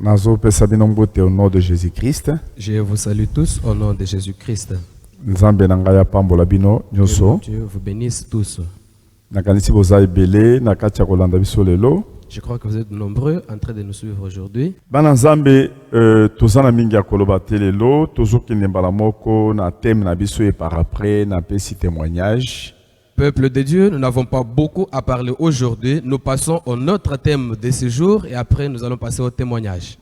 Au nom de Jésus-Christ. Je vous salue tous au nom de Jésus-Christ. Que Dieu vous bénisse tous. Je crois que vous êtes nombreux en train de nous suivre aujourd'hui. Peuple de Dieu, nous n'avons pas beaucoup à parler aujourd'hui. Nous passons au notre thème de ce jour et après nous allons passer au témoignage.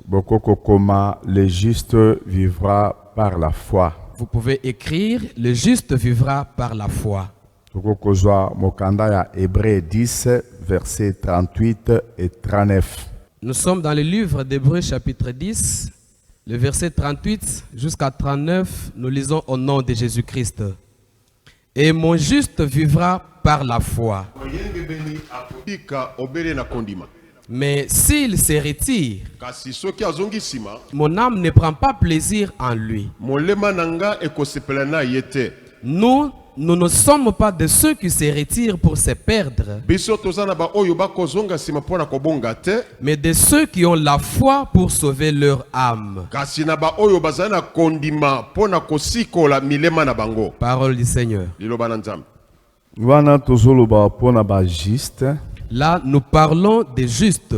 Le juste vivra par la foi. Vous pouvez écrire, le juste vivra par la foi. Hébreux 10, versets 38 et 39. Nous sommes dans le livre d'Hébreux chapitre 10, le verset 38 jusqu'à 39. Nous lisons au nom de Jésus-Christ. Et mon juste vivra par la foi. Mais s'il se retire, mon âme ne prend pas plaisir en lui. Nous ne sommes pas de ceux qui se retirent pour se perdre, mais de ceux qui ont la foi pour sauver leur âme. Parole du Seigneur. Là, nous parlons des justes.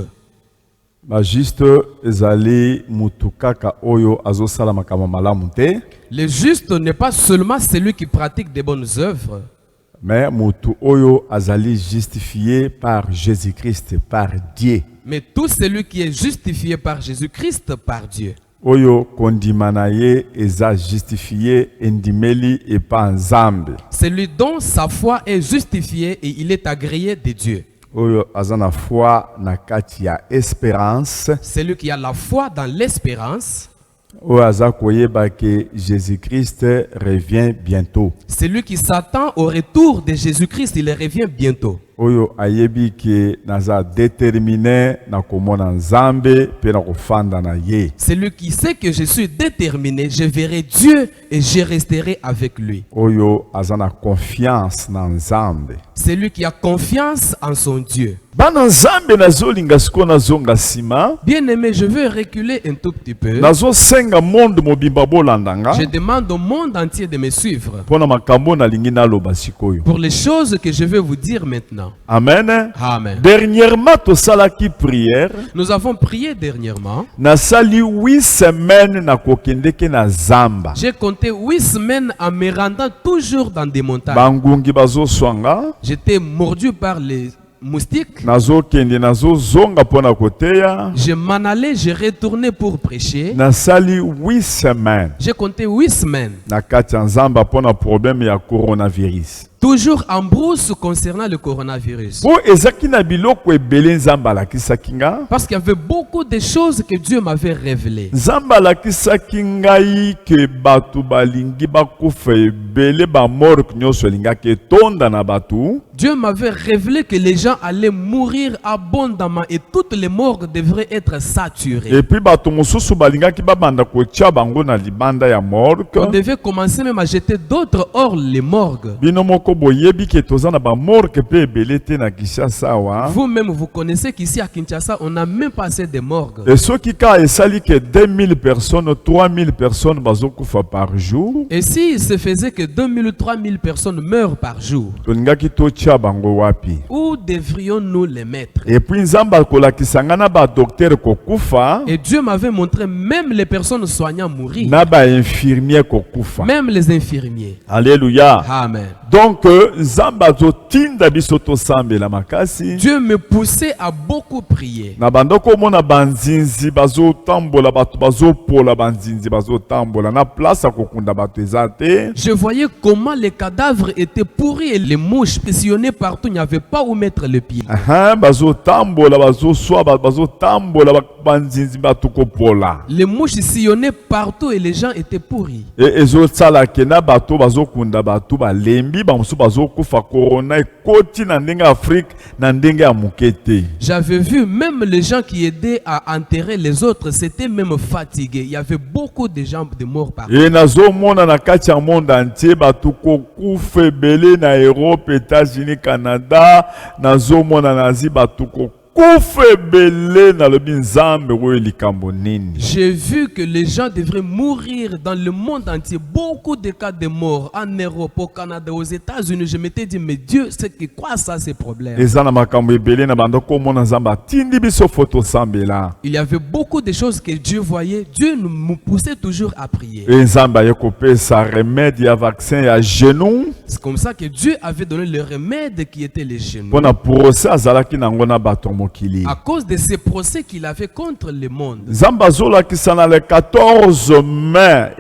Le juste n'est pas seulement celui qui pratique des bonnes œuvres, mais mutu oyo azali justifié par Jésus-Christ, par Dieu. Mais tout celui qui est justifié par Jésus-Christ, par Dieu. Oyo kondimanaye eza justifié endimeli et pas nzambe. Celui dont sa foi est justifiée et il est agréé de Dieu. Oyo azana foi na kati ya espérance. Celui qui a la foi dans l'espérance. Oyo azakoyeba que Jésus-Christ revient bientôt. Celui qui s'attend au retour de Jésus-Christ, il revient bientôt. Oyo ayebi ke naza déterminé na komona nzambe pe na kofanda na ye. Celui qui sait que je suis déterminé, je verrai Dieu et je resterai avec lui. Oyo azana confiance na nzambe. Celui qui a confiance en son Dieu. Bien-aimé, je veux reculer un tout petit peu. Je demande au monde entier de me suivre pour les choses que je vais vous dire maintenant. Amen. Amen. Dernièrement, prière. Nous avons prié dernièrement. J'ai compté 8 semaines en me rendant toujours dans des montagnes. J'étais mordu par les moustiques. Je m'en allais, je retournais pour prêcher. J'ai compté 8 semaines. Toujours en brousse concernant le coronavirus. Parce qu'il y avait beaucoup de choses que Dieu m'avait révélées. Dieu m'avait révélé que les gens allaient mourir abondamment et toutes les morgues devraient être saturées. On devait commencer même à jeter d'autres hors les morgues. Vous-même, vous connaissez qu'ici à Kinshasa, on n'a même pas assez de morgues. Et ce qui a essayé que 2000 personnes, 3000 personnes par jour. Et s'il se faisait que 2000 ou 3000 personnes meurent par jour, où devrions-nous les mettre? Et Dieu m'avait montré même les personnes soignant mourir. Même les infirmiers. Alléluia. Amen. Donc, Dieu me poussait à beaucoup prier. Je voyais comment les cadavres étaient pourris et les mouches sillonnaient partout. Il n'y avait pas où mettre le pied. Les mouches sillonnaient partout et les gens étaient pourris. J'avais vu même les gens qui aidaient à enterrer les autres, c'était même fatigué. Il y avait beaucoup de gens de morts partout. J'ai vu que les gens devraient mourir dans le monde entier. Beaucoup de cas de mort en Europe, au Canada, aux États-Unis. Je m'étais dit, mais Dieu, c'est que quoi ça, ces problèmes? Il y avait beaucoup de choses que Dieu voyait. Dieu nous poussait toujours à prier. C'est comme ça que Dieu avait donné le remède qui était les genoux. À cause de ces procès qu'il avait contre le monde. Le 14 mai,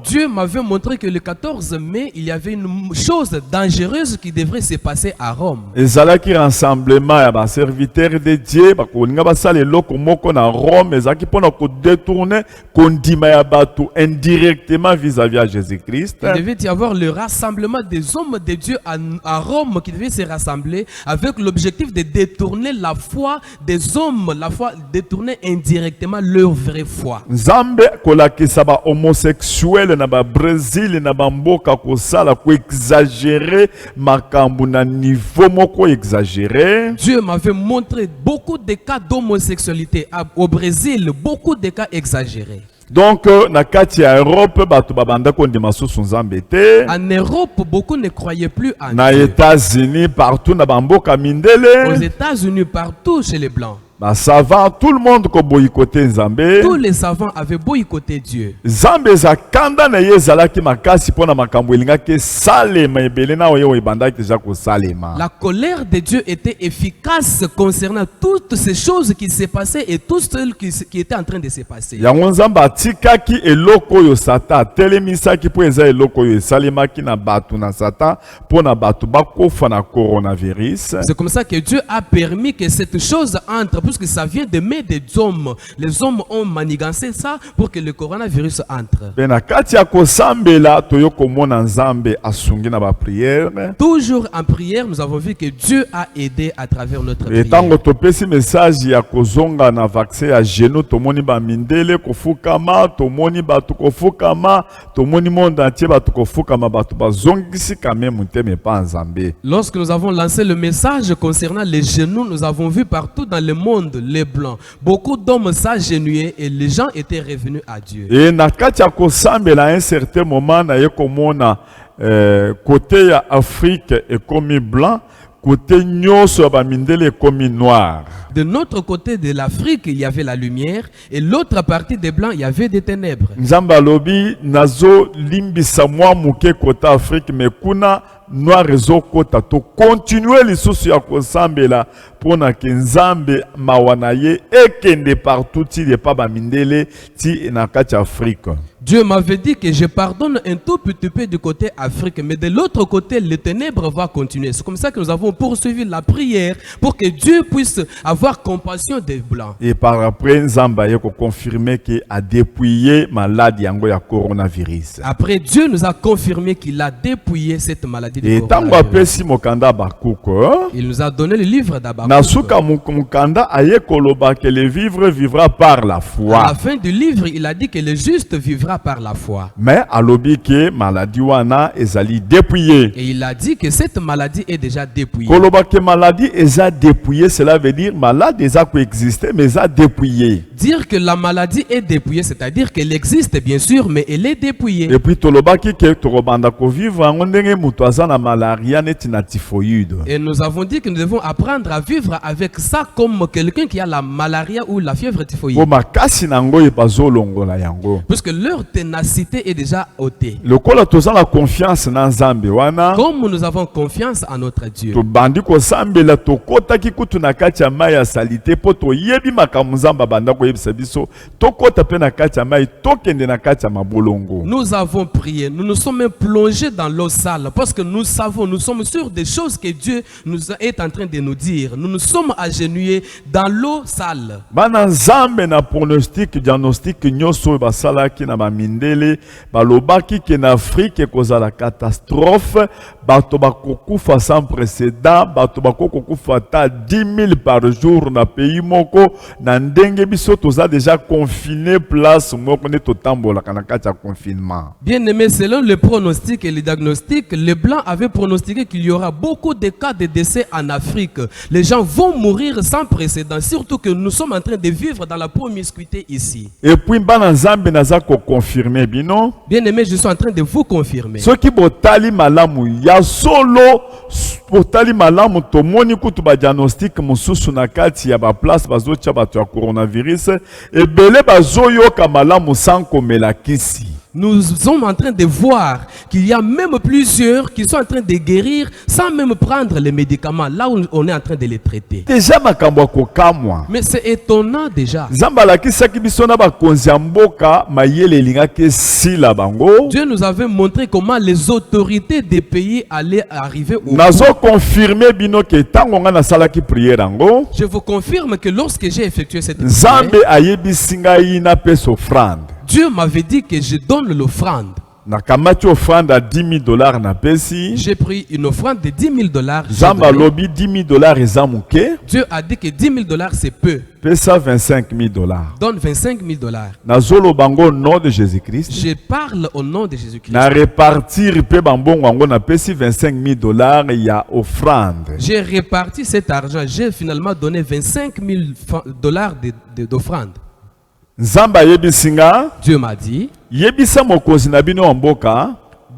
Dieu m'avait montré que le 14 mai, il y avait une chose dangereuse qui devrait se passer à Rome. Rassemblement à serviteurs de Dieu, détourner indirectement vis-à-vis de Jésus-Christ. Il devait y avoir le rassemblement des hommes de Dieu à Rome qui devaient se rassembler avec l'objectif de détourner la foi des hommes, la foi, détourner indirectement leur vraie foi. Nzambe kolakisa ba homosexuel na ba Brésil na ba mboka kosala ko exagérer makambu na niveau moko exagéré. Dieu m'avait montré beaucoup de cas d'homosexualité au Brésil, beaucoup de cas exagérés. Donc, na kati ya Europe, batu babanda kondima susu nzambe te. En Europe, beaucoup ne croyaient plus en na Dieu. États-Unis, partout na bamboka mindele. Aux États-Unis, partout chez les Blancs. Bah, savant, tout le monde ko boycotter Nzambe. Tous les savants avaient boycotté Dieu. Nzambe za kanda na yezalaki makasi pona makambo elingaki salema ebele na oyo ebandaki deja ko salema. La colère de Dieu était efficace concernant toutes ces choses qui se passaient et tout ce qui était en train de se passer. Yango Nzambe atikaki eloko oyo Satan telemisaki po eza eloko oyo salemaki na batu na Satan pona batu bakofa na coronavirus. C'est comme ça que Dieu a permis que cette chose entre, puisque ça vient de mains des hommes. Les hommes ont manigancé ça pour que le coronavirus entre. Toujours en prière, nous avons vu que Dieu a aidé à travers notre prière. Lorsque nous avons lancé le message concernant les genoux, nous avons vu partout dans le monde les blancs, beaucoup d'hommes s'agenouillaient et les gens étaient revenus à Dieu. Et na kati ya kosambela à un certain moment na yekomona côté ya Afrique est comme blanc, côté nyoso ba mindele est comme noir. De notre côté de l'Afrique, il y avait la lumière et l'autre partie des blancs, il y avait des ténèbres. Nzamba lobi nazo limbisa mwa muke côté Afrique mais kuna noir rezo kota to continuer lisusu ya kosambela pona ke Nzambe mawanaye ekende partout ti de pa ba mindele ti na kati Afrique. Dieu m'avait dit que je pardonne un tout petit peu du côté Afrique, mais de l'autre côté, les ténèbres vont continuer. C'est comme ça que nous avons poursuivi la prière pour que Dieu puisse avoir compassion des Blancs. Et par après, Nzamba a confirmé qu'il a dépouillé maladie ya coronavirus. Après, Dieu nous a confirmé qu'il a dépouillé cette maladie de coronavirus. Il nous a donné le livre d'Abakouk. Nasuka mukanda aye koloba que le vivre vivra par la foi. À la fin du livre, il a dit que le juste vivra par la foi. Mais alobi que maladie wana ezali dépouillé. Et il a dit que cette maladie est déjà dépouillée. Koloba que maladie eza dépouillée, cela veut dire malade eza coexister mais eza dépouillée. Dire que la maladie est dépouillée, c'est-à-dire qu'elle existe bien sûr, mais elle est dépouillée. Et puis toloba ki ke torobanda ko vivre ngondenge mutu aza na malaria neti na typhoïde. Et nous avons dit que nous devons apprendre à vivre avec ça comme quelqu'un qui a la malaria ou la fièvre typhoïde. Bo makasi nango ebazolongola yango. Parce que leur ténacité est déjà ôtée. Lokola tozala confiance na Nzambe wana. Comme nous avons confiance en notre Dieu. To bandi ko sambela to kota ki kutu na kati ya mai ya salite po to yebi makambo Nzamba banda ko yebisa biso to kota pe na kati ya mai to kende na kati ya mabolongo. Nous avons prié, nous nous sommes plongés dans l'eau sale parce que nous savons, nous sommes sûrs des choses que Dieu nous est en train de nous dire. Nous nous sommes agenouillés dans l'eau sale. Bana Nzambe na pronostic diagnostic nyoso basala ki na mindele balobaki ke na Afrique kozala catastrophe bato bakokufa sans précédent bato bakokufa ta 10 000 par jour na pays moko na ndenge biso toza déjà confiné place moko ne totambola kana kati ya confinement. Bien aimé, selon le pronostic et le diagnostic, les blancs gens avaient pronostiqué qu'il y aura beaucoup de cas de décès en Afrique. Les gens vont mourir sans précédent, surtout que nous sommes en train de vivre dans la promiscuité ici. Et puis bana nzambe naza ko confirmer bino. Bien aimé, je suis en train de vous confirmer. Ce qui botali malamu ya solo botali malamu tomoni kutu ba diagnostic mususu na kati ya ba place bazotia bato ya coronavirus et belé bazoyo ka malamu sans komela kisi. Nous sommes en train de voir qu'il y a même plusieurs qui sont en train de guérir sans même prendre les médicaments, là où on est en train de les traiter. Déjà makambo kokamwa. Mais c'est étonnant déjà. Zambala kisaki bisona ba konzi mboka mayele lingaki sila bango. Dieu nous avait montré comment les autorités des pays allaient arriver au Nazo confirmer bino ke tango nga na salaki prière ngo. Je vous confirme que lorsque j'ai effectué cette prière, Zambe ayebisinga ina pesa offrande. Dieu m'avait dit que je donne l'offrande. Nakamati offrande à $10,000 na pesi. J'ai pris une offrande de $10,000. Zamba lobi $10,000 ezamuke. Dieu a dit que $10,000 c'est peu. Pesa $25,000. Donne $25,000. Nazolo bango au nom de Jésus-Christ. Je parle au nom de Jésus-Christ. Na répartir pe bambongo ango na pesi $25,000 ya offrande. J'ai réparti cet argent. J'ai finalement donné $25,000 d'offrande. Zamba yebisinga. Dieu m'a dit, Yebisa mokonzi na bino mboka.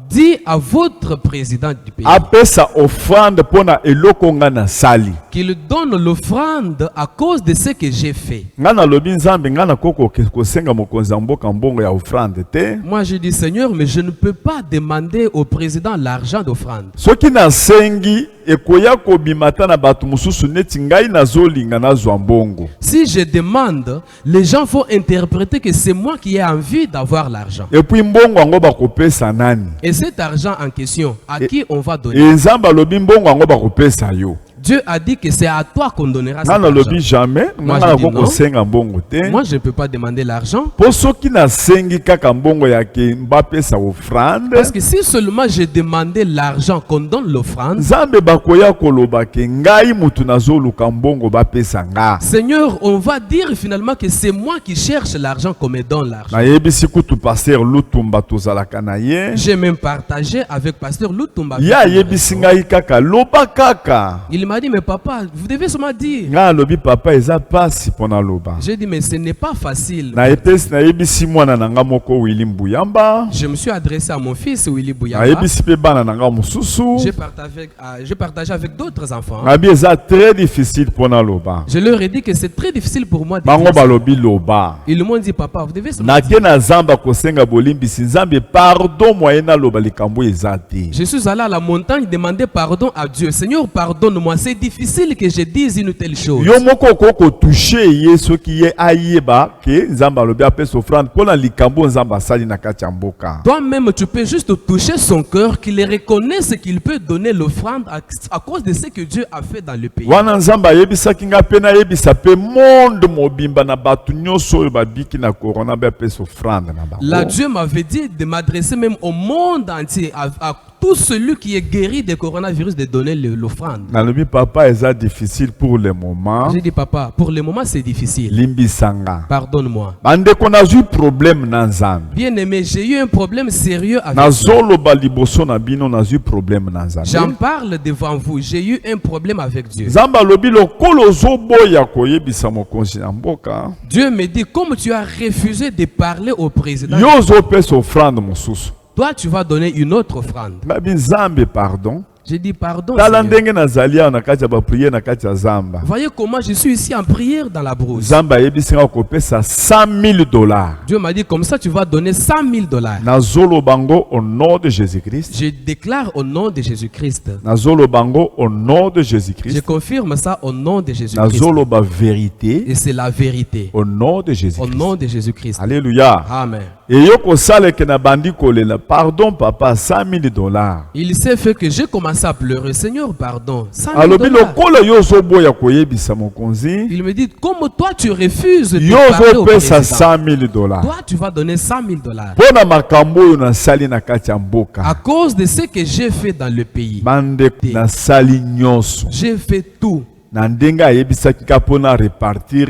dis à votre président du pays Apesa offrande pona eloko nga na sali. qu'il donne l'offrande à cause de ce que j'ai fait. Ngana lobi nzambe ngana koko kosenga mokonzi mboka mbongo ya offrande te. Moi je dis Seigneur, mais je ne peux pas demander au président l'argent d'offrande. Soki na sengi ekoya kobimata na bato mususu neti ngai nazolinga nazwa mbongo. Si je demande, les gens vont interpréter que c'est moi qui ai envie d'avoir l'argent. Et puis mbongo ango bakopesa nani? Et cet argent en question, à qui on va donner? Et nzamba lobi mbongo ango bakopesa yo. Dieu a dit que c'est à toi qu'on donnera cet Nana argent. lobi jamais. Moi, Nana je dis koko senga mbongo te. Moi je ne peux pas demander l'argent. Po soki na sengi kaka mbongo ya ke mbapesa offrande. Parce que si seulement je demandais l'argent qu'on donne l'offrande, Nzambe bakoya koloba ke ngai mutu nazoluka mbongo bapesa nga. Seigneur, on va dire finalement que c'est moi qui cherche l'argent qu'on me donne l'argent. Na yebisi kutu pasteur Lutumba tozalaka na ye. J'ai même partagé avec pasteur Lutumba. Ya yebisi ngai kaka loba kaka. Il m'a dit, mais papa, vous devez seulement dire. Nga lobi papa eza pasi pona loba. J'ai dit, mais ce n'est pas facile. Na epesi na yebisi mwana nanga moko Willy Mbuyamba. Je me suis adressé à mon fils Willy Na Bouyamba. yebisi pe bana nanga mususu. J'ai partagé avec d'autres enfants. Ngabi eza très difficile pona loba. Je leur ai dit que c'est très difficile pour moi de Bango dire ça. balobi loba. Ils m'ont dit, papa, vous devez seulement Na dire. ke na zamba kosenga bolimbisi nzambe pardon moyena loba likambo eza te. Je suis allé à la montagne demander pardon à Dieu. Seigneur, pardonne-moi. C'est difficile que je dise une telle chose. Yo moko koko toucher yeso ki ye ayeba ke nzamba lobi apesa offrande pona likambo nzamba sali na kati ya mboka. Toi-même, tu peux juste toucher son cœur, qu'il reconnaisse qu'il peut donner l'offrande à cause de ce que Dieu a fait dans le pays. Wana nzamba yebisaki nga pe na yebisa pe monde mobimba na batu nyonso oyo babiki na corona bapesa offrande na bango. Là, Dieu m'avait dit de m'adresser même au monde entier, à tout celui qui est guéri de coronavirus, de donner l'offrande. Nalobi papa eza difficile pour le moment. J'ai dit, papa, pour le moment, c'est difficile. Limbisanga. Pardonne-moi. Bandeko nazwi problème na nzambe. Bien aimé, j'ai eu un problème sérieux avec Nazoloba liboso na bino nazwi problème na nzambe. J'en parle devant vous. J'ai eu un problème avec Dieu. Nzamba lobi lokolo ozoboya koyebisa mokonzi na mboka. Dieu me dit, comme tu as refusé de parler au président, Yo ozopesa offrande mosusu. toi, tu vas donner une autre offrande. Ngabi nzambe pardon. J'ai dit, pardon, Tala Seigneur. ndenge nazali awa na kati ya bapriere na kati ya zamba. Voyez comment je suis ici en prière dans la brousse. Zamba yebisinga kopesa $100,000. Dieu m'a dit, comme ça, tu vas donner $100,000. Nazolo bango au nom de Jésus-Christ. Je déclare au nom de Jésus-Christ. Nazolo bango au nom de Je Jésus-Christ. confirme ça au nom de Jésus-Christ. Nazolo ba vérité Et c'est la vérité. au nom de Au Jésus-Christ. nom de Jésus-Christ. Alléluia. Amen. Et yoko sale ke na bandi kolela. Pardon papa, $100,000. Il s'est fait que j'ai commencé à pleurer. Seigneur, pardon. Alobi $100,000. lokola yo zoboya koyebisa mokonzi. Il me dit, comme toi tu refuses de Yo parler au zopesa président, $100,000. toi tu vas donner $100,000. Pona makambo oyo nasali na kati ya mboka. À cause de ce que j'ai fait dans le pays. Bande nasali nyonso. J'ai fait tout. na ndenga ayebisaki ka mpona répartir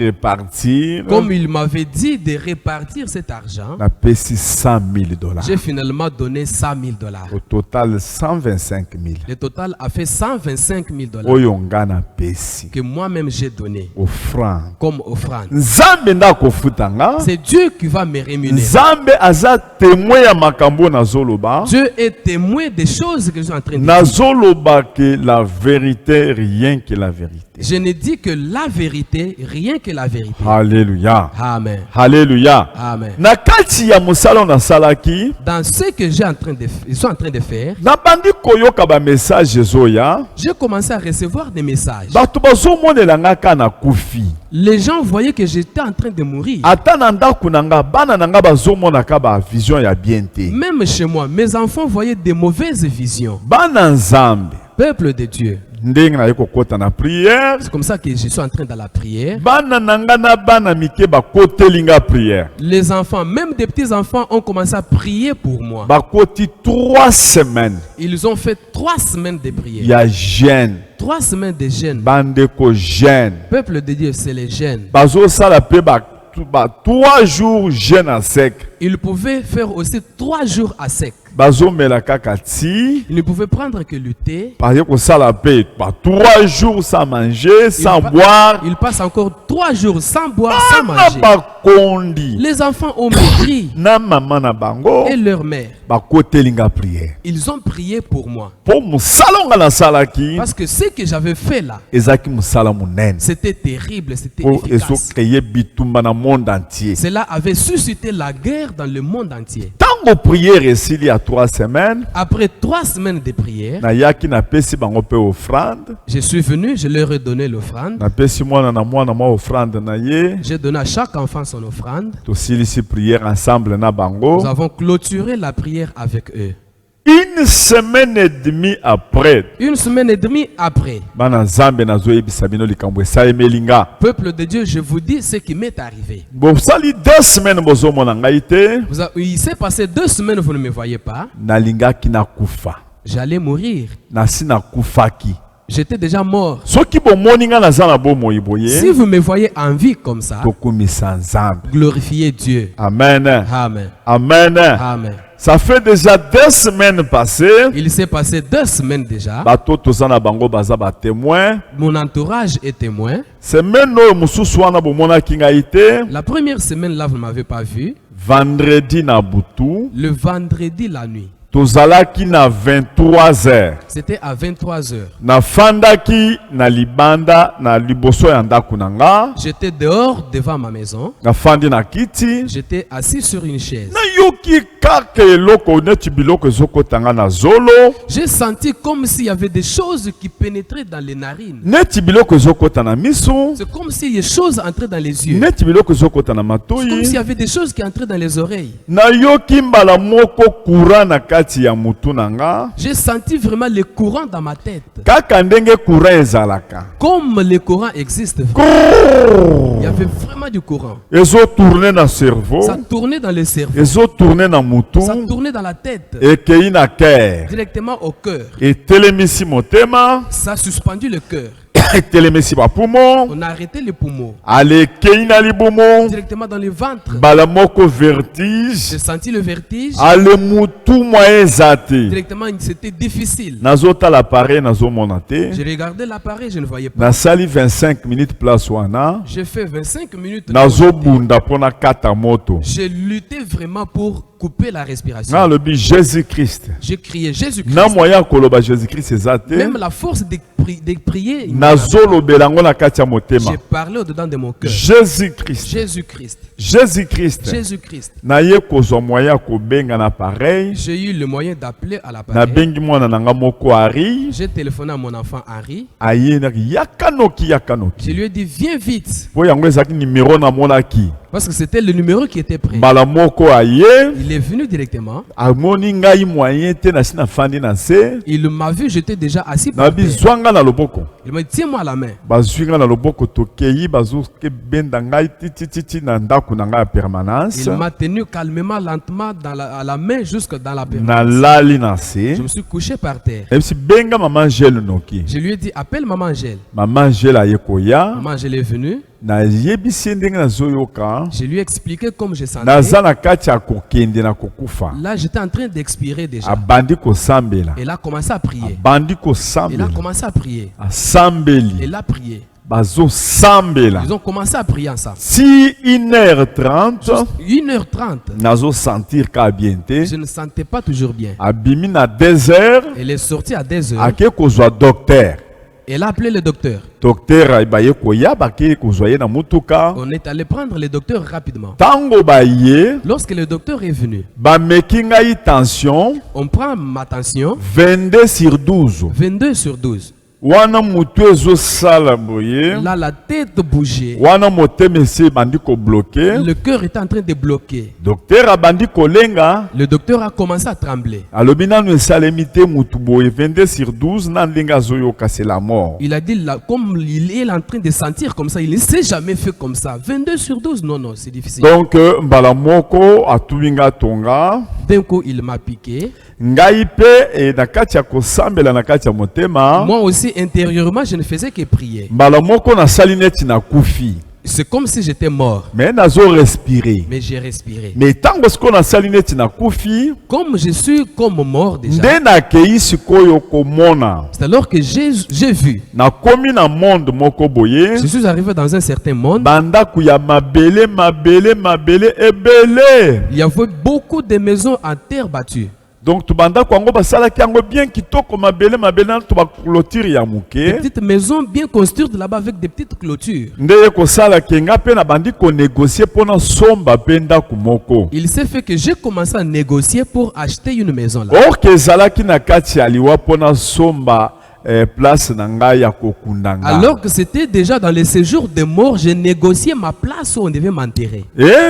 Comme il m'avait dit de répartir cet argent, na pesi $100 000. j'ai finalement donné $100 000. Au total 125 000. Le total a fait $125 000 Oyo nga na pesi que moi-même j'ai donné offrande. comme offrande. Nzambe nda kofutanga. C'est Dieu qui va me rémunérer. Nzambe aza témoin ya makambo na zoloba. Dieu est témoin des choses que je suis en train de Na dire. zoloba que la vérité, rien que la vérité. Je ne dis que la vérité, rien que la vérité. Alléluia. Amen. Alléluia. Amen. Na kati ya musala na salaki, Dans ce que ils sont en train de faire, na bandi koyoka ba message zoya, j'ai commencé à recevoir des messages. bato bazomonela nga ka na kufi. Les gens voyaient que j'étais en train de mourir. Ata na ndako na nga bana na nga bazomona ka ba vision ya bien te. Même chez moi, mes enfants voyaient des mauvaises visions. Bana nzambe. Peuple de Dieu. Ndenge na yeko kota na prière. C'est comme ça que je suis en train de la prière. Bana nanga na bana mike bakoteli nga prière. Les enfants, même des petits enfants, ont commencé à prier pour moi. Bakoti 3 semaines. Ils ont fait 3 semaines de prière. Ya jeûne. 3 semaines de jeûne. Bandeko jeûne. Peuple de Dieu, c'est les jeûnes. Bazo sala pe ba 3 jours jeûne à sec. Ils pouvaient faire aussi 3 jours à sec. Bazo mela kaka ti. Ils ne pouvaient prendre que le thé. Parce que sala pe 3 jours sans manger, sans boire. Ils passent encore 3 jours sans boire, sans manger. Bakondi. Les enfants ont maigri. Na maman na bango. Et leur mère. Bakoteli nga prière. Ils ont prié pour moi. Po musala nga na salaki. Parce que ce que j'avais fait là, Ezaki musala munene. c'était terrible, c'était Po eso efficace. créer bitumba na monde entier. Cela avait suscité la guerre dans le monde entier. Tango prière esili ya 3 semaines. Après 3 semaines de prière, Na yaki na pesi bango pe offrande. je suis venu, je leur ai donné l'offrande. Na pesi mwana mwa offrande na ye. J'ai donné à chaque enfant son offrande. To silisi prière ensemble na bango. Nous avons clôturé la prière avec eux. Une semaine et demie après. 1 semaine et demie après, Bana Nzambe nazo yebisa bino likambo esayemelinga. peuple de Dieu, je vous dis ce qui m'est arrivé. Bon sali 2 semaines bozomona ngai te. Il s'est passé 2 semaines, vous ne me voyez pas. Nalingaki na kufa. J'allais mourir. Nasi na kufaki. J'étais déjà mort. Soki bomoni nga naza na bomoi Si boye. vous me voyez en vie comme ça, Tokumisa Nzambe. glorifiez Dieu. Amen. Amen. Amen. Amen. Ça fait déjà 2 semaines passées. Il s'est passé 2 semaines déjà. Bato tozana bango baza ba témoin. Mon entourage est témoin. Semaine oyo mususu wana bomona kingai te. La première semaine là, vous ne m'avez pas vu. Vendredi na butu. Le vendredi la nuit, Tozalaki na 23h. c'était à 23 heures. Na fandaki na libanda na liboso ya ndako na nga. J'étais dehors devant ma maison. Na fandi na kiti. J'étais assis sur une chaise. Na yoki kaka eloko neti biloko ezokotanga na zolo. J'ai senti comme s'il y avait des choses qui pénétraient dans les narines. Neti biloko ezokota na miso. C'est comme si des choses entraient dans les yeux. Neti biloko ezokota na C'est comme s'il matoi. y avait des choses qui entraient dans les oreilles. Na yoki mbala moko courant na kati ya mutu na nga. J'ai senti vraiment le courant dans ma tête. Kaka ndenge courant ezalaka. Comme le courant existe vraiment. Il y avait vraiment du courant. Ezo tourner na cerveau. Ça tournait dans le cerveau. Ezo tourner na mutu. Ça tournait dans la tête. Ekei na cœur. Directement au cœur. Etelemisi motema. Ça a suspendu le cœur. Etelemisi bapumo. On a arrêté les poumons. Alekei na libumu. Directement dans le ventre. Mbala moko vertige. J'ai senti le vertige. Ale mutu mwa eza te. Directement, c'était difficile. Nazotala l'appareil nazomona te. J'ai regardé l'appareil, je ne voyais pas. Nasali 25 minutes place wana. J'ai fait 25 minutes. Nazobunda pona kata moto. J'ai lutté vraiment pour couper la respiration. Na lobi Jésus-Christ. J'ai crié Jésus-Christ. Na moya koloba Jésus-Christ eza te. Même la force de prier, Nazolobela ngo na kati ya motema. j'ai parlé au-dedans de mon cœur. Jésus-Christ. Jésus-Christ. Jésus-Christ. Jésus-Christ. Naye kozwa moya kobenga na pareil. J'ai eu le moyen d'appeler à Na l'appareil. bengi mwana nanga moko ari. J'ai téléphoné à mon enfant Henri. Aye na yakanoki yakanoki. Je lui ai dit, viens vite. Po yango ezaki numéro na monaki. Parce que c'était le numéro qui était prêt. mbala moko aye Il est venu directement. amoni ngai moyen te na sina fandi na se Il m'a vu, j'étais déjà assis na par terre. bizwanga na loboko Il m'a dit, tiens-moi à la main. bazwinga na loboko tokei bazoke benda ngai titititi na ndako na ngai ya permanence Il m'a tenu calmement, lentement à la main jusque dans la na permanence. lali na se Je me suis couché par terre. ebisi benga mama Angèle noki Je lui ai dit, appelle maman Angèle. mama Angèle aye koya Maman Angèle est venue. na yebisi ndenge nazoyoka Je lui ai expliqué comme je sentais. naza na kati ya kokende na kokufa Là, j'étais en train d'expirer déjà. abandi kosambela Elle a commencé à prier. abandi Elle a kosambela commencé à prier. asambeli Elle a prié. bazosambela Ils ont commencé à prier ensemble. si 1h30 1h30. nazosentir ka bien te Je ne sentais pas toujours bien. abimi na 2h Elle est sortie à 2h. ake kozwa docteur Elle a appelé le docteur. docteur baye koya bake kozwa ye na mutuka On est allé prendre le docteur rapidement. tango baye Lorsque le docteur est venu, bameki ngai tension on prend ma tension 22/12 22/12. wana mutu ezosala boye Là, la tête bougeait. wana motema esi ebandi kobloke Le cœur était en train de bloquer. docteur abandi kolenga Le docteur a commencé à trembler. alobi nanu esalemi te mutu boye 22/12 na ndenge azoyoka c'est la mort Il a dit, là, comme il est en train de sentir comme ça, il ne s'est jamais fait comme ça. 22/12, non, non, c'est difficile. donc mbala moko atubi nga tonga D'un coup, il m'a piqué. ngai pe na kati ya kosambela na kati ya motema Moi aussi, intérieurement, je ne faisais que prier. mbala moko nasali neti nakufi C'est comme si j'étais mort. me nazorespire Mais j'ai respiré. me ntango sikoyo nasali neti nakufi Comme je suis comme mort déjà, nde nakei sikoyo komona c'est alors que j'ai vu. nakomi na monde moko boye Je suis arrivé dans un certain monde. bandako ya mabele ebele Il y avait beaucoup de maisons en terre battue. donc tubandako yango basalaki yango bien kitoko mabele na to baclôture ya Des moke petites maisons bien construites là-bas avec des petites clôtures. nde ye kosala kenga mpe na bandi konégocier mpona somba mpe ndako moko Il s'est fait que j'ai commencé à négocier pour acheter une maison là. orke ezalaki na kati ya liwa mpona somba place na ngai ya kokunda nga Alors que c'était déjà dans les séjours de mort, j'ai négocié ma place où on devait m'enterrer.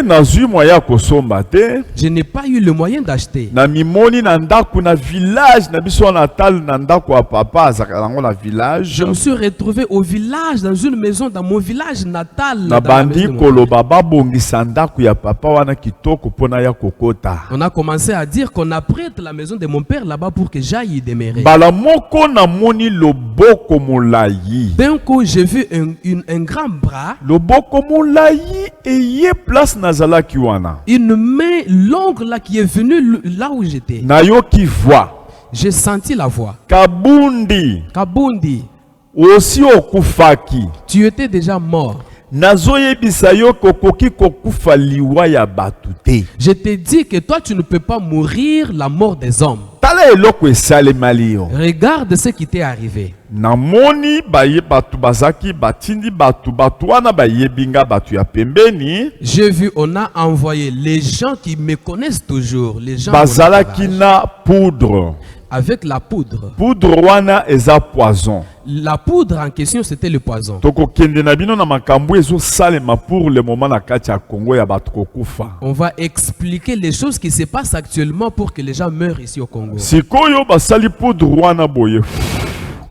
nazwi moya ya kosomba te Je n'ai pas eu le moyen d'acheter. na mimoni na ndako na village na biso wana tali na ndako ya papa azalaka nango na village Je me suis retrouvé au village, dans une maison, dans mon village natal. na dans la maison bandi de mon koloba babongisa ndako ya papa wana kitoko mpona ya kokota On a commencé à dire qu'on apprête la maison de mon père là-bas pour que j'aille y demeurer. mbala moko namoni loboko molai D'un coup, j'ai vu un grand bras, loboko molai eye place nazalaki wana une main longue là qui est venue là où j'étais. nayoki voix J'ai senti la voix. kabundi Kabundi, osi okufaki tu étais déjà mort. nazoyebisa yo kokoki kokufa liwa ya bato te Je te dis que toi, tu ne peux pas mourir la mort des hommes. tala eloko esalemali yo Regarde ce qui t'est arrivé. namoni baye bato bazaki batindi bato wana bayebi nga bato ya pembeni J'ai vu, on a envoyé les gens qui me connaissent toujours, les gens de mon bazalaki entourage, na poudre avec la poudre. poudre wana eza poison La poudre en question, c'était le poison. tokokende na bino na makambo ezosalema pour le moment na kati ya Congo ya bato kokufa On va expliquer les choses qui se passent actuellement pour que les gens meurent ici au Congo. sikoyo basali poudre wana boye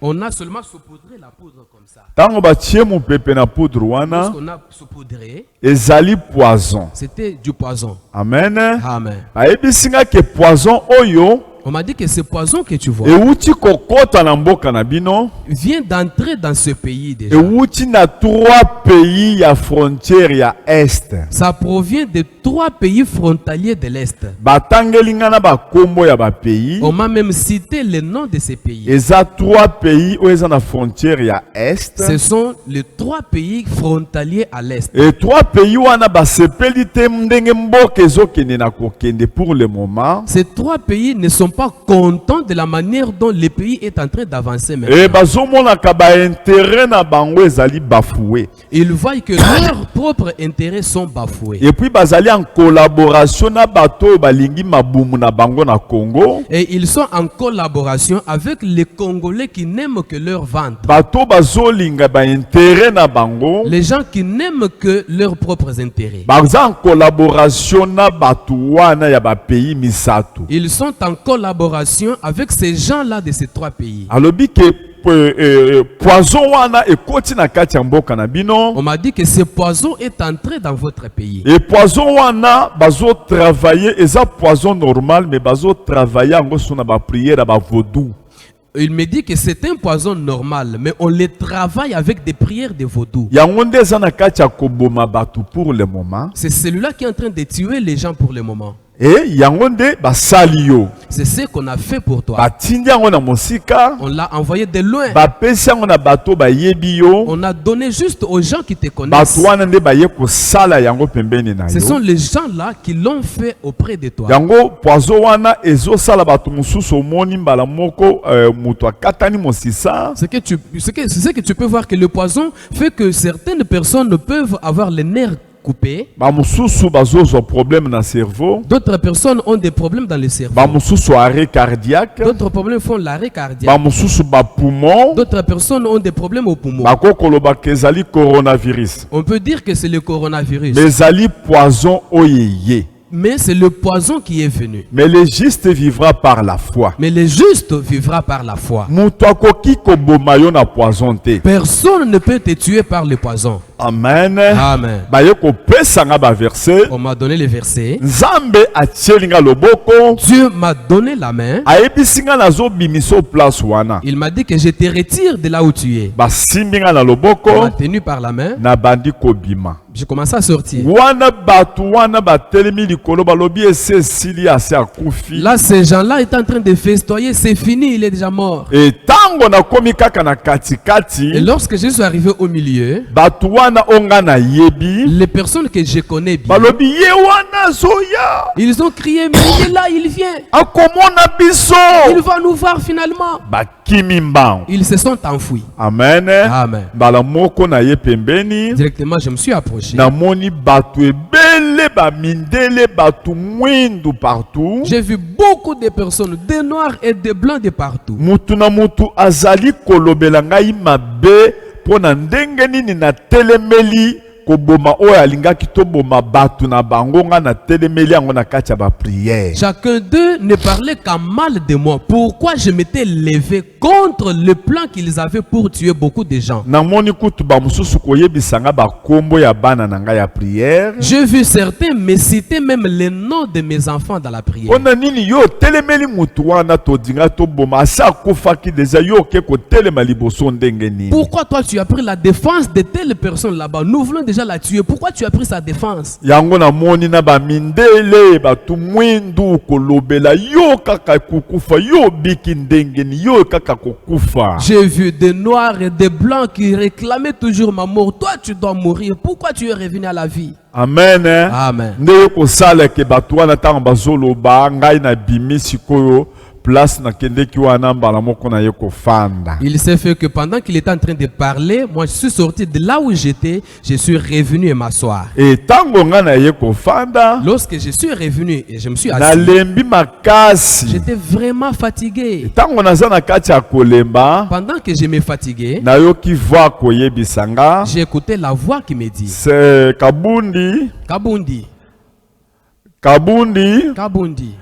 On a seulement saupoudré la poudre comme ça. ntango batie mopepe na poudre wana Lorsqu'on a saupoudré, ezali poison c'était du poison. amen Amen. bayebisi nga ke poison oyo On m'a dit que ce poison que tu vois ewuti kokota na mboka na bino vient d'entrer dans ce pays déjà. ewuti na 3 pays ya frontière ya est Ça provient de 3 pays frontaliers de l'Est. batangeli nga na bakombo ya bapays On m'a même cité le nom de ces pays. eza 3 pays oyo eza na frontière ya est Ce sont les 3 pays frontaliers à l'Est. et 3 pays wana basepeli te ndenge mboka ezokende na kokende pour le moment Ces 3 pays ne sont pas contents de la manière dont le pays est en train d'avancer Et maintenant. bazomona kaba intérêt na bango ezali bafoué. Ils voient que leurs propres intérêts sont bafoués. Et puis bazali en collaboration na bato balingi mabumu na bango na Congo. Et ils sont en collaboration avec les Congolais qui n'aiment que leur ventre. Bato bazolinga ba intérêt na bango. Les gens qui n'aiment que leurs propres intérêts. Baza en collaboration na bato wana ya ba pays misato. Ils sont en collaboration avec ces gens-là de ces trois pays. Alobi ke poison wana ekoti na kati ya mboka na bino. On m'a dit que ce poison est entré dans votre pays. Et poison wana bazo travailler eza poison normal mais bazo travailler ngo sona ba prière ba vaudou. Il me dit que c'est un poison normal, mais on les travaille avec des prières de vaudou. Yango nde eza na kati ya koboma bato pour le moment. C'est celui-là qui est en train de tuer les gens pour le moment. Et yango nde basali yo. C'est ce qu'on a fait pour toi. Batindi yango na mosika. On l'a envoyé de loin. Bapesi yango na bato bayebi yo. On a donné juste aux gens qui te Bato connaissent. wana nde baye kosala yango pembeni na Ce sont yo. les gens-là qui l'ont fait auprès de toi. Yango poison wana ezosala bato mosusu omoni mbala moko mutu akatani mosisa. C'est ce que tu peux voir que le poison fait que certaines personnes peuvent avoir les nerfs coupés. Ba mosusu bazozwa problème na cerveau. D'autres personnes ont des problèmes dans le cerveau. Ba mosusu arrêt cardiaque. D'autres problèmes font l'arrêt Ba cardiaque. mosusu ba poumon. D'autres personnes ont des problèmes au poumon. Bako koloba kezali coronavirus. On peut dire que c'est le coronavirus. Mais ezali poison oyeye. Mais c'est le poison qui est venu. Mais le juste vivra par la foi. Mais le juste vivra par la foi. Mutu akoki koboma yo na poison te. Personne ne peut te tuer par le poison. Amen. Amen. Baye kopesa nga ba verset. On m'a donné le verset. Nzambe atielinga nga loboko. Dieu m'a donné la main. Ayebisi nga nazo bimiso place wana. Il m'a dit que je te retire de là où tu es. Basimbi nga na Il loboko. m'a tenu par la main. Na bandi kobima. J'ai commencé à sortir. Wana batu wana batelemi likolo balobi ese sili ase akufi. Là, ces gens-là étaient en train de festoyer. C'est fini, il est déjà mort. Et tango na komi kaka na Et katikati. lorsque je suis arrivé au milieu, Batu wana onga na yebi. les personnes que je connais bien, Balobi ye wana zoya. ils ont crié, mais il est là, il vient. Akomona biso. Il va nous voir finalement. Bakimi mbango. Ils se sont enfuis. Amen. Amen. Bala moko na ye pembeni. Directement, je me suis approché. Namoni batu ebele ba mindele batu mwindu partout. J'ai vu beaucoup de personnes, des noirs et des blancs de partout. Mutu na mutu azali kolobela ngai mabe pona ndenge nini na telemeli koboma oyo alingaki toboma batu na bango nga na telemeli yango na kati ya ba prière. Chacun d'eux ne parlait qu'en mal de moi. Pourquoi je m'étais levé contre le plan qu'ils avaient pour tuer beaucoup de gens? Namoni kutu ba mususu koyebisa nga ba kombo ya bana na ngai ya prière. J'ai vu certains me citer même les noms de mes enfants dans la prière. Pona nini yo telemeli mutu wana todinga toboma asa akufaki deja yo ke ko telema liboso ndenge nini. Pourquoi toi tu as pris la défense de telle personne là-bas? Nous voulons déjà la tuer. Pourquoi tu as pris sa défense? Yango na moni na ba mindele batu mwindu kolobela yo kaka kukufa yo biki ndenge ni yo kaka kokufa. J'ai vu des noirs et des blancs qui réclamaient toujours ma mort. Toi tu dois mourir. Pourquoi tu es revenu à la vie? Amen. Amen. Nde ko sala ke batu wana tanga bazoloba ngai na bimi sikoyo place na kendeki wana mbala moko na ye kofanda. Il s'est fait que pendant qu'il était en train de parler, moi je suis sorti de là où j'étais, je suis revenu et m'asseoir. Et tango nga na ye kofanda Lorsque je suis revenu et je me suis na assis, lembi makasi. j'étais vraiment fatigué. Tango naza na kati ya kolemba Pendant que je me fatiguais, na yoki voix koyebisa nga j'ai écouté la voix qui me dit, c'est Kabundi Kabundi, Kabundi Kabundi,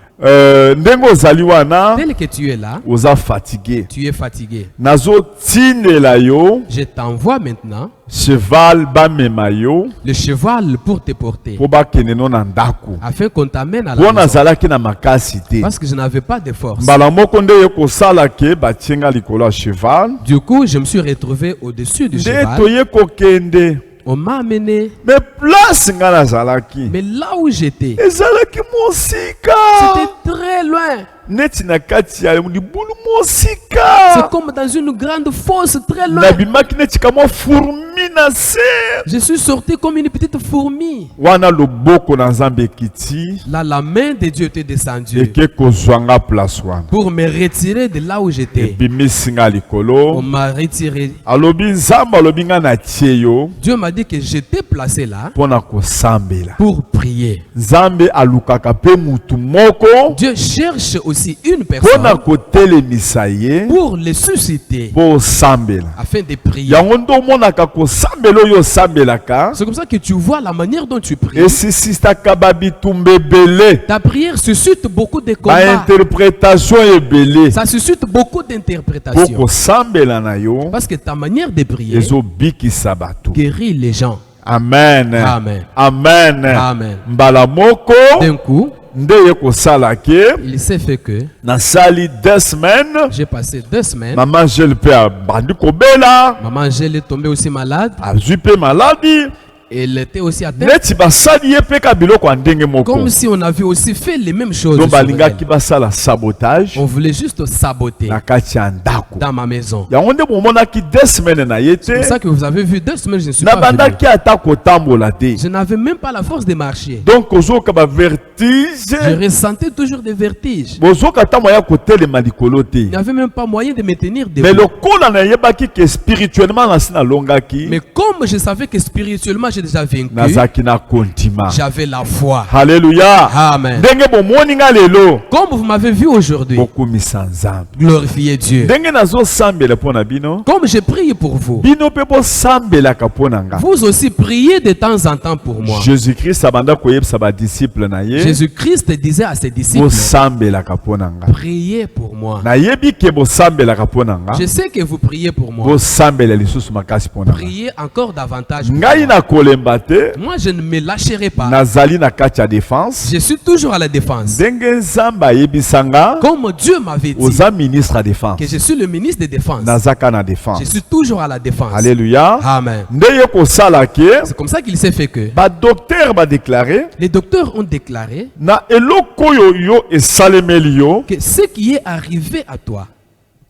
ndenge ozali wana tel que tu es là, oza fatigué. tu es fatigué. Nazo tindela yo Je t'envoie maintenant cheval bamema yo le cheval pour te porter, po bakende no na ndako. afin qu'on t'amène à Po la maison. nazalaki na makasi te. Parce que je n'avais pas de force. Mbala moko nde ye kosala ke batienga likolo ya cheval. Du coup, je me suis retrouvé au-dessus du Nde cheval. toye kokende. On m'a amené. Mais place nga nazalaki Mais là où j'étais, ezalaki mosika. c'était très loin. neti na kati ya libulu C'est mosika comme dans une grande fosse très loin. nabimaki neti kamwa fourmi na se Je suis sorti comme une petite fourmi. wana loboko na Nzambe ekiti Là, la main de Dieu était descendue eke kozwanga place wana pour me retirer de là où j'étais. ebimisinga On likolo m'a retiré. alobi Nzambe alobi nga na tie yo Dieu m'a dit que j'étais placé là mpona kosambela pour prier. Nzambe alukaka mpe mutu moko Dieu cherche aussi une mpona personne kotelemisa ye pour les susciter mpo osambela afin de prier. yango nde omonaka kosambela oyo osambelaka C'est comme ça que tu vois la manière dont tu pries. esisisaka babitumba ebele Ta prière suscite beaucoup de combats. bainterprétation ebele Ça suscite beaucoup mpo d'interprétations. kosambela na yo Parce que ta manière de prier ezobikisa bato guérit les gens. amen Amen. amen Amen. mbala moko D'un coup, nde ye kosala ke il s'est fait que nasali 2 semaines j'ai passé 2 semaines. mama Angèle mpe abandi kobela Maman Angèle est tombée aussi malade. azwi mpe maladi Elle était aussi atteinte. neti basali ye mpe ka biloko ya ndenge moko Comme si on avait aussi fait les mêmes choses. donc sur balingaki elle. basala sabotage On voulait juste saboter na kati ya ndako dans ma maison. yango nde bomonaki 2 semaines na ye C'est pour te ça que vous avez vu 2 semaines, je ne suis pas venu. nabandaki ata kotambola te Je n'avais même pas la force de marcher. donc ozoyoka Je bavertige ressentais toujours des vertiges. bozoyoka ata moya kotelema likolo te Il n'y avait même pas moyen de me tenir mais debout. lokola nayebaki ke spirituellement nasi nalongaki Mais comme je savais que spirituellement j'ai déjà vaincu, nazalaki na kondima j'avais la foi. halleluya Amen. ndenge bomoni nga lelo Comme vous m'avez vu aujourd'hui, bokumisa Nzambe glorifiez Dieu. ndenge nazosambela mpo na bino Comme je prie pour vous, bino mpe bosambelaka mpo na nga vous aussi priez de temps en temps pour moi. jésus-christ abanda koyebisa badisiple na ye Jésus-Christ disait à ses disciples, bosambelaka mpo na nga priez pour moi. nayebi ke bosambelaka mpo na nga Je sais que vous priez pour moi. bosambela lisusu makasi mpo na nga Priez encore davantage pour ngai moi. nakolemba te Moi, je ne me lâcherai pas. nazali na kati ya défense Je suis toujours à la défense. ndenge nzambe ayebisa nga Comme Dieu m'avait dit oza ministre ya défense que je suis le ministre de défense, nazaka na je défense suis toujours à la défense. alléluia Amen. nde ye kosala ke C'est comme ça qu'il s'est fait que badoktere badéclare les docteurs ont déclaré na eloko oyo yo esalemeli yo que ce qui est arrivé à toi,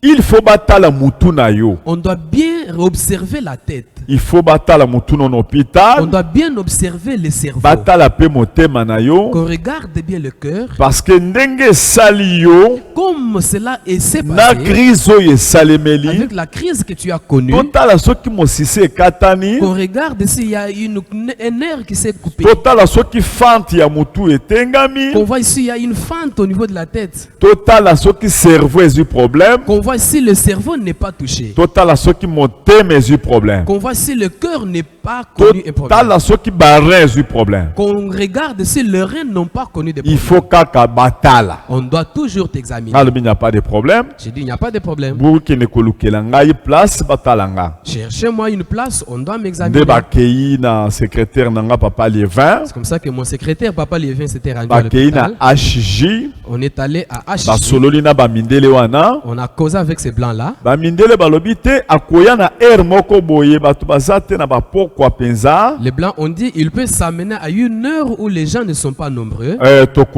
il faut batala mutu na yo on doit bien observer la tête. il faut batala mutu na On hôpital doit bien observer le cerveau. batala mpe motema na yo Qu'on regarde bien le cœur. parce que ndenge esali yo Comme cela s'est na passé crise oyo esalemeli avec la crise que tu as connue. totala soki mosisi ekatani Qu'on regarde s'il y a un nerf qui s'est coupé. totala soki fante ya mutu etengami Qu'on voit ici il y a une fente au niveau de la tête. totala soki cerveau ezwi problème Qu'on voit si le cerveau n'est pas touché. totala soki motema ezwi problème Qu'on voit si le cœur n'est pas connu un problème. totala soki barein ezwi problème Qu'on regarde si les reins n'ont pas connu de il problème. faut kaka batala On doit toujours t'examiner. ngalobi il n'y a pas de problème J'ai dit il n'y a pas de problème. bokende kolukela ngai place batala nga Cherchez-moi une place, on doit nde m'examiner. bakei na secrétaire na nga papa Lievin C'est comme ça que mon secrétaire, Papa Lievin, s'était rendu à bakei na l'hôpital. HJ On est allé à HJ. basololi na bamindele wana On a causé avec ces blancs-là. bamindele balobi te akoya na aire moko boye bato baza te na bapokwa penza Les blancs ont dit il peut s'amener à une heure où les gens ne sont pas nombreux.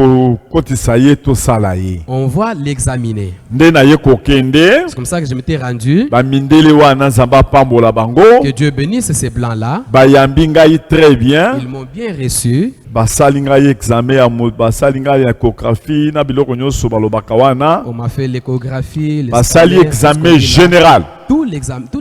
tokokotisa ye tosala ye On va l'examiner. nde na ye kokende C'est comme ça que je m'étais rendu. bamindele wana nzambe apambola bango Que Dieu bénisse ces blancs-là. bayambi ngai très bien Ils m'ont bien reçu. basali ngai examen ya basali ngai échographie na biloko nyonso balobaka wana On m'a fait l'échographie, les basali scanners, examen tout ce qu'on dit là. général Tous les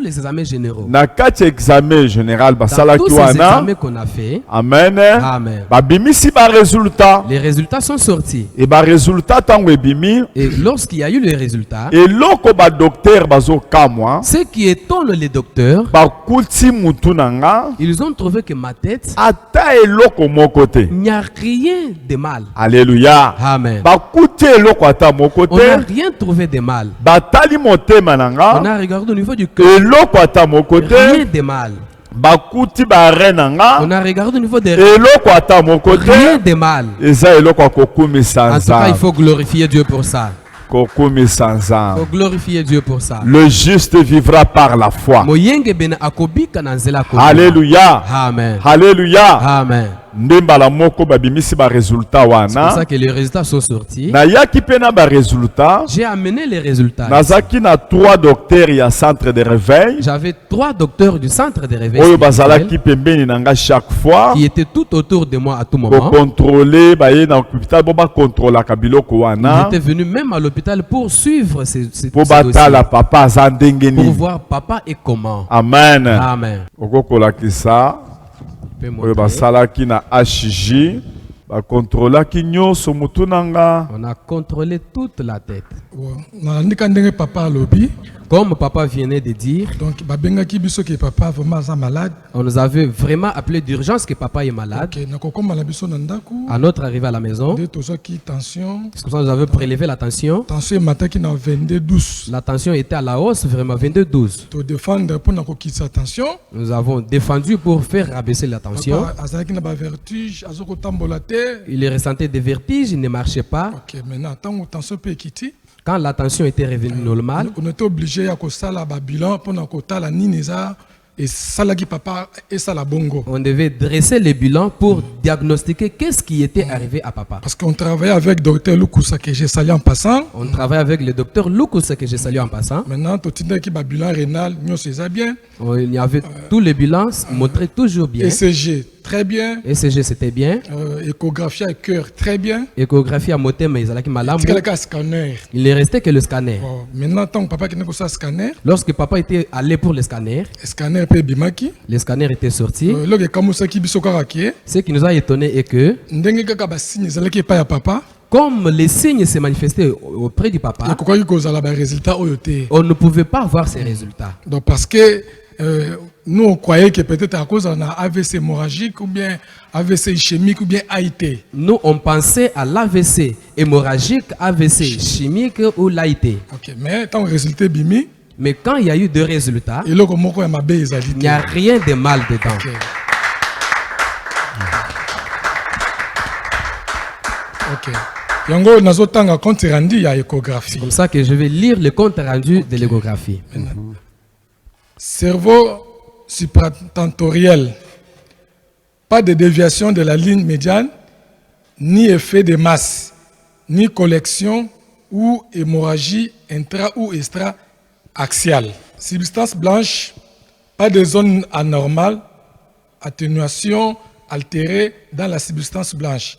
examens généraux. na kati ya examen général Dans basalaki tous ces wana examens qu'on a fait, amen Amen. babimisi baresultat Les résultats sont sortis. e baresultat ntango ebimi Et lorsqu'il y a eu les résultats, eloko badoktere bazokamwa ce qui étonne les docteurs, bakuti mutu na nga ils ont trouvé que ma tête, ata eloko moko te il n'y a rien de mal. alleluya Amen. bakuti eloko ata moko On n'a te rien trouvé de mal. batali motema na On nga a regardé au niveau du cœur, eloko ata moko rien te de mal. bakuti bare na nga On a regardé au niveau des eloko ata moko rien te de mal. eza eloko ya kokumisa En tout cas, il nzambe faut glorifier Dieu pour ça. kokumisa Il nzambe faut glorifier Dieu pour ça. le juste vivra par la foi Moyenge bena akobika na nzela kobika. alléluia Amen. alléluia Amen. ndembala moko babimisi ba résultat C'est pour wana ça que les résultats sont sortis. na yaki pena ba résultat J'ai amené les résultats. nazaki na 3 docteurs ya centre de réveil J'avais 3 docteurs du centre de réveil oyo spirituel bazalaki pembeni nanga chaque fois qui étaient tout autour de moi à tout pour moment. contrôler baye na hôpital bo ba contrôler kabiloko Ils wana étaient venus même à l'hôpital pour suivre ces po dossiers, batala papa aza ndenge pour nini. voir papa et comment. Amen. Amen. okokolakisa Je peux oyo montrer. basalaki na HJ bakontrolaki nyonso mutu nanga On a contrôlé toute la tête. nalandika ndenge papa alobi Comme papa venait de dire, donc babengaki biso ke papa vraiment aza malade. on nous avait vraiment appelé d'urgence que papa est malade. Ok, nakokoma na biso na ndako À notre arrivée à la maison, nde tozwaki tension. c'est comme ça que nous avons prélevé la tension. Tension emataki na 22-12. La tension était à la hausse, vraiment 22-12. todefendre mpona kokitisa tension. Nous avons défendu pour faire rabaisser la tension. Papa azalaki na bavertige azokotambola te. Il ressentait des vertiges, il ne marchait pas. Ok, maintenant ntango tension mpe ekiti Quand la tension était revenue normale, on était obligé ya kosala babilan mpona kotala nini eza esalaki papa esala bongo. on devait dresser le bilan pour diagnostiquer qu'est-ce qui était arrivé à papa. Parce qu'on travaillait avec docteur Lukusa que j'ai sali en passant. On travaille avec le docteur Lukus que j'ai salué en passant. Maintenant totindaki babilan rénal nyonso eza bien. Il y avait tous les bilans montraient toujours bien. ECG très bien. ECG c'était bien. Échographie à cœur très bien. Échographie à motema ezalaki malamu. Tikalaka scanner. Il ne restait que le scanner. Bon, maintenant tant que papa qui n'a pas scanner, Lorsque papa était allé pour le scanner, scanner pe bimaki. le scanner était sorti. Loge kamusaki biso kaka ki Ce qui nous a étonné est que ndenge kaka ba signe ezalaki pa ya papa. comme les signes se manifestaient auprès du papa, Ekokaki kozala ba résultat oyo te. on ne pouvait pas voir ces résultats. Donc parce que nous on croyait que peut-être à cause d'un AVC hémorragique ou bien AVC ischémique ou bien AIT. Nous, on pensait à l'AVC hémorragique, AVC chimique ou l'AIT. Ok, mais tant que résultat bimi, Mais quand il y a eu deux résultats, et là comme on m'a bé il n'y a rien de mal dedans. Ok. Yango nazotanga compte rendu ya échographie. C'est comme ça que je vais lire le compte rendu de l'échographie. Cerveau supratentoriel. Pas de déviation de la ligne médiane, ni effet de masse, ni collection ou hémorragie intra ou extra-axiale. Substance blanche, pas de zone anormale, atténuation altérée dans la substance blanche.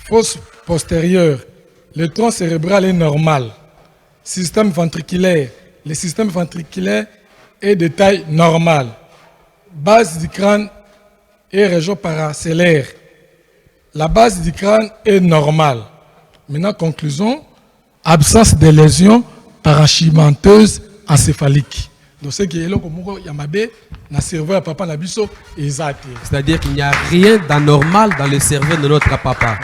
Fosse postérieure, le tronc cérébral est normal. Système ventriculaire, le système ventriculaire est de taille normale. Base du crâne et région paracellaire. La base du crâne est normale. Maintenant, conclusion, absence de lésions parachimenteuses encéphaliques. Donc, c'est que le cerveau de papa Nabiso est exact. C'est-à-dire qu'il n'y a rien d'anormal dans le cerveau de notre papa.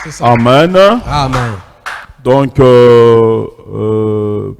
C'est ça. Amen. Amen. Donc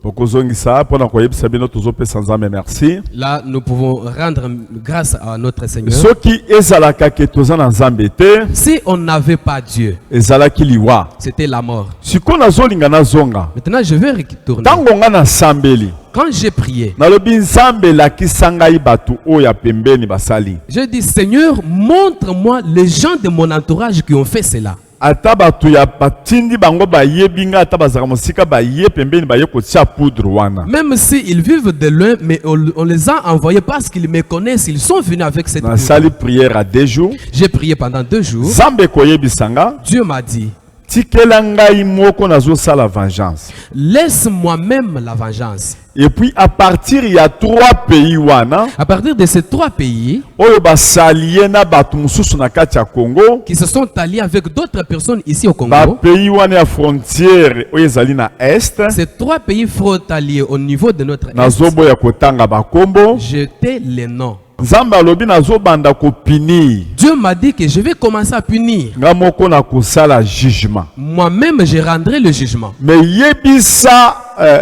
pokozongisa pona koyebisa bino tozopesa nzambe merci. Là, nous pouvons rendre grâce à notre Seigneur. Soki ezalaka ke toza na nzambe te Si on n'avait pas Dieu, ezalaki liwa. c'était la mort. Siko nazolinga nazonga Maintenant, je vais retourner. ntango nga nasambeli Quand j'ai prié, nalobi nzambe elakisa ngai bato oyo ya pembeni basali je dis, Seigneur, montre-moi les gens de mon entourage qui ont fait cela. ata bato ya batindi bango bayebi ngai ata bazalaka mosika baye pembeni baye kotia poudre wana Même s'ils vivent de loin, mais on les a envoyés parce qu'ils me connaissent, ils sont venus avec cette poudre. nasali prière à 2 jours J'ai prié pendant 2 jours. nzambe koyebisa nga Dieu m'a dit, tikela ngai moko nazosala vengeance. laisse moi-même la vengeance. Et puis à partir il y a 3 pays wana À partir de ces 3 pays oyo basaliye na bato mosusu na kati ya Congo qui se sont alliés avec d'autres personnes ici au Congo, ba pays wana ya frontière oyo ezali na est ces 3 pays frontaliers au niveau de notre est, nazoboya kotanga bakombo j'étais les noms. nzambe alobi nazobanda kopinir Dieu m'a dit que je vais commencer à punir. nga moko na kosala jugement Moi-même, je rendrai le jugement. mais yebisa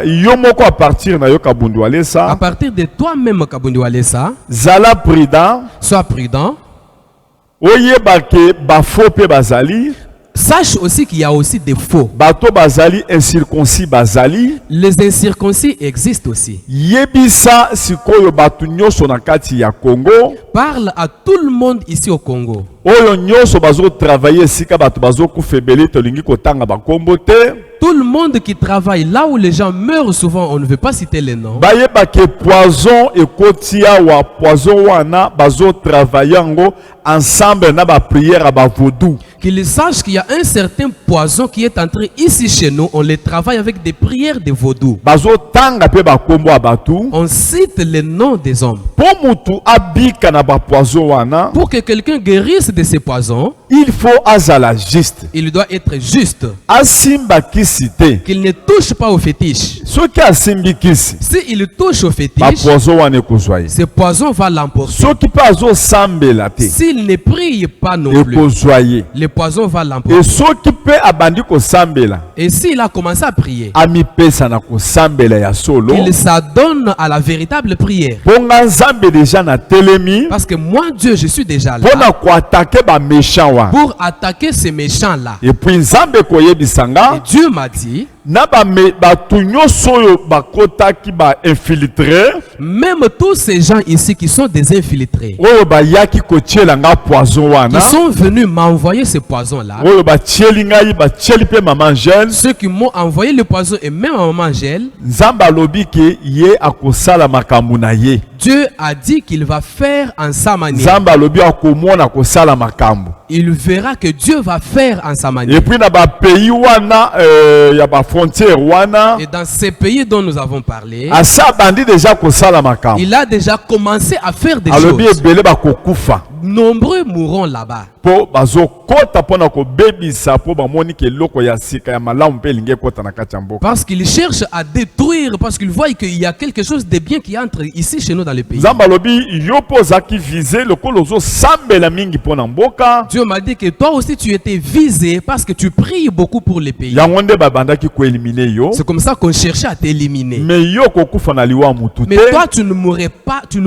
yo moko à partir na yo kabundu À alesa partir de toi-même, Kabundi Walesa, zala prudent sois prudent. oyeba ke bafo pe bazali Sache aussi qu'il y a aussi des faux. Bato bazali incirconcis bazali. Les incirconcis existent aussi. Yebisa sikoyo batu nyonso na kati ya Congo. Parle à tout le monde ici au Congo. Oyo nyonso bazo travailler sika bato bazo kufebeli tolingi kotanga bakombo te. Tout le monde qui travaille là où les gens meurent souvent, on ne veut pas citer les noms. Bayeba ke poison ekotia wa poison wana bazo travailler ngo ensemble na ba prière à ba vaudou. Qu'ils sachent qu'il y a un certain poison qui est entré ici chez nous. On les travaille avec des prières de vaudou. Bazo tanga pe bakombo abatu. On cite les noms des hommes. Po mutu abika na ba poison wana. Pour que quelqu'un guérisse de ces poisons, Il faut azala juste. il doit être juste. Asimba kisite. Qu'il ne touche pas au fétiche. Soki asimbi kisi. S'il touche au Ba fétiche, poison wana ekozwaye. ce poison va l'emporter. Soki pa azo sambela te. S'il ne prie pas non plus, Ekozwaye. le poison va Et l'emporter. soki pe abandi kosambela. Et s'il a commencé à prier, Amipesa na kosambela ya solo. il s'adonne à la véritable prière. Ponga nzambe déjà na telemi. Parce que moi, Dieu, je suis déjà là Pona ko attaquer ba méchant wa. pour attaquer ces méchants-là. Et puis nzambe koyebisanga. Et Dieu m'a dit, Na batu nyonso oyo bakotaki ba infiltré. même tous ces gens ici qui sont des infiltrés, Oyo bayaki kotiela nga poison qui wana. sont venus m'envoyer ce poison-là, Oyo batieli ngai batieli pe maman Angèle. ceux qui m'ont envoyé le poison et même à maman Angèle, Nzambe alobi ke ye akosala makambo na ye. Dieu a dit qu'il va faire en sa manière. Nzambe alobi akomona kosala makambo. Il verra que Dieu va faire en sa Et manière. puis na ba pays wana ya ba frontière wana Et dans ces pays dont nous avons parlé, asa bandi déjà kosala makambo. il a déjà commencé à faire des Alobi choses. ebele bakokufa. Nombreux mourront là-bas. Po bazokota pona kobebisa po bamoni ke eloko ya sika ya malamu mpe elingi ekota na kati ya mboka. Parce qu'ils cherchent à détruire, parce qu'ils voient qu'il y a quelque chose de bien qui entre ici chez nous dans le pays. Nzambe alobi yo mpo ozalaki vize lokolo ozosambela mingi mpo na mboka. Dieu m'a dit que toi aussi tu étais visé parce que tu pries beaucoup pour les pays. Yango nde babandaki koelimine yo. C'est comme ça qu'on cherchait à t'éliminer. Me yo kokufa na liwa mutu Mais te. toi tu ne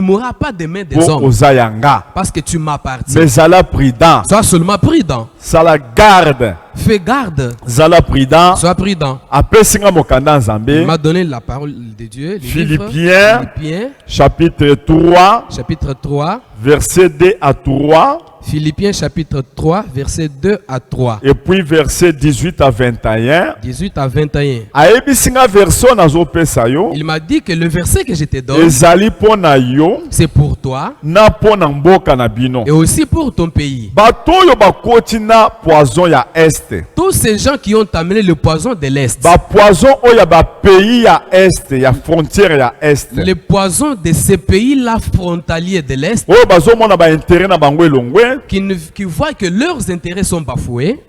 mourras pas des mains des Po hommes. oza yanga. Parce que tu m'appartiens. Mais zala prudent. Sois seulement prudent. Sala garde. Fais garde. Zala prudent. Sois prudent. Apesinga mokanda Il nzambe. m'a donné la parole de Dieu. Le livre, Philippiens. Philippiens, Chapitre 3. chapitre 3. Verset 2 à 3. Philippiens chapitre 3, versets 2 à 3. Et puis verset 18 à 21. 18 à 21. Ayebisinga version nazopesa yo. Il m'a dit que le verset que je te donne, Ezali pona yo. c'est pour toi Na pona mboka na bino. et aussi pour ton pays. Bato yo bakoti na poison ya est. Tous ces gens qui ont amené le poison de l'Est, Ba poison oya ba pays ya est, ya frontière ya est. le poison de ces pays-là frontaliers de l'Est, Oyo bazomona ba intérêt na bango elongwe. qui voient que leurs intérêts sont bafoués,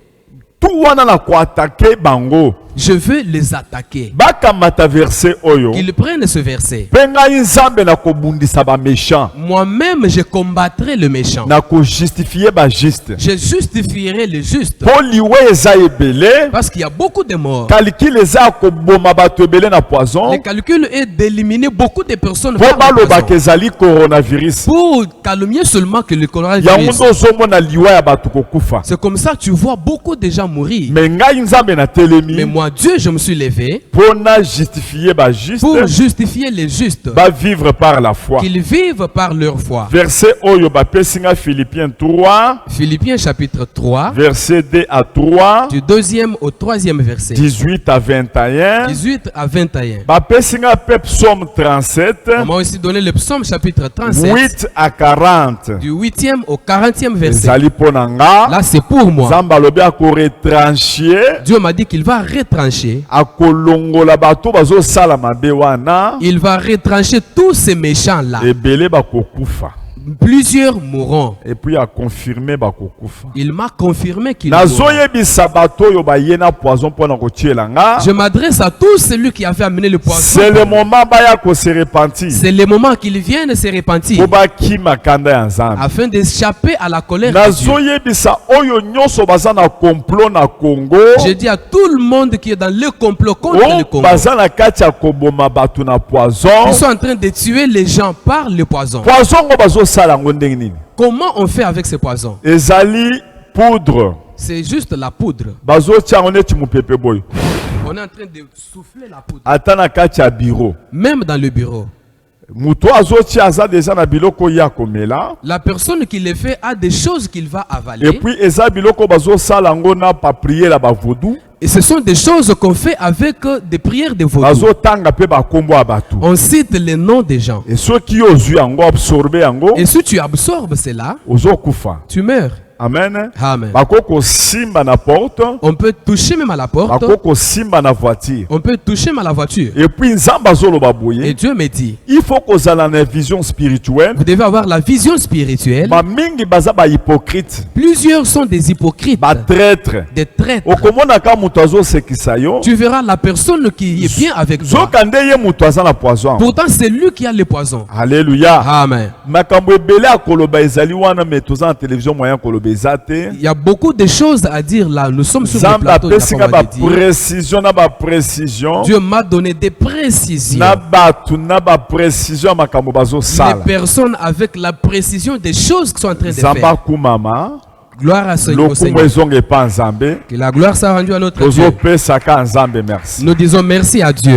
Tout wana na ko attaquer bango. je veux les attaquer. Bakamata verset oyo. Qu'ils prennent ce verset. Penga nzambe na kobundisa ba méchant. Moi-même, je combattrai le méchant. Na ko justifier ba juste. Je justifierai le juste. Poliwe eza ebele. Parce qu'il y a beaucoup de morts. Calcul eza koboma bato ebele na poison. Le calcul est d'éliminer beaucoup de personnes Po par le baloba poison. kezali coronavirus. Pour calmer seulement que le Yango coronavirus. ndo ozomona liwa ya bato kokufa. C'est comme ça que tu vois beaucoup de gens mourir. Mais ngai nzambe na Mais telemi moi, Dieu, je me suis levé pona justifier ba juste. pour justifier les justes, Ba vivre par la foi. qu'ils vivent par leur foi. Verset oyo bapesinga Philippiens 3. Philippiens chapitre 3, Verset 2 à 3. du 2e au 3e verset. 18 à 21. 18 à 21. Bapesinga pe psaume 37. On m'a aussi donné le psaume chapitre 37, 8 à 40. du 8e au 40e verset. Ezali pona nga. Là, c'est pour moi. Nzambe alobi akoretrancher. Dieu m'a dit qu'il va retrancher. Akolongola bato bazosala mabe wana. Il va retrancher tous ces méchants-là. Ebele bakokufa. Plusieurs mourront. Et puis a confirmé bakokufa. Il m'a confirmé qu'il mourra. Nazoyebisa bato oyo bayena poison pona kotiela nga. Je m'adresse à tous celui qui avait amené le poison. C'est le moment baya ko se repentir. C'est le moment qu'ils viennent se repentir Po bakima kanda ya Nzambe. afin d'échapper à la colère de Dieu. Nazoyebisa oyo nyonso baza na complot na Congo. Je dis à tout le monde qui est dans le complot contre le O Congo. baza na kati ya koboma bato na poison. Ils sont en train de tuer les gens par le poison. Poison ngo bazosala ngo ndenge nini? Comment on fait avec ce poison? Ezali poudre. C'est juste la poudre. bazotia neti mupepe boy. On est en train de souffler la poudre. Ata na kati ya bureau. Même dans le bureau. Muto azotia aza deja na biloko ya komela. La personne qui le fait a des choses qu'il va avaler. Et puis eza biloko bazosala ngo na pa prier la ba vodou. Et ce sont des choses qu'on fait avec des prières de vaudou. Bazotanga pe ba kombo abatu. On cite les noms des gens. Et ceux qui ozu yango absorber yango. Et si tu absorbes cela, Ozokufa. tu meurs. Amen. Amen. Bakoko simba na porte. On peut toucher même à la porte. Bakoko simba na voiture. On peut toucher même à la voiture. Et puis nzamba zolo Et baboye. Dieu me dit, Il faut qu'on ait une vision spirituelle. vous devez avoir la vision spirituelle. Ba mingi baza ba hypocrite. Plusieurs sont des hypocrites, Ba traître. des traîtres. Okomona ka mutu azosekisa yo. Tu verras la personne qui est bien avec toi. Zokande ye mutu aza na poison. Pourtant, c'est lui qui a le poison. Alléluia. Amen. Makambo ebele akoloba ezali wana mais toza na télévision moyen koloba ezate. Il y a beaucoup de choses à dire là. Nous sommes sur le Zamba plateau. pesinga ba Dieu précision na ba précision. m'a donné des précisions. Na batu na ba précision makambo bazo Les sala. personnes avec la précision des choses qui sont en train de Zamba faire. kumama. Gloire à ce Lokumu Seigneur. ezonge pa nzambe. Que la gloire soit rendue à notre Dieu. Tozo pesa ka nzambe merci. Nous disons merci à Dieu.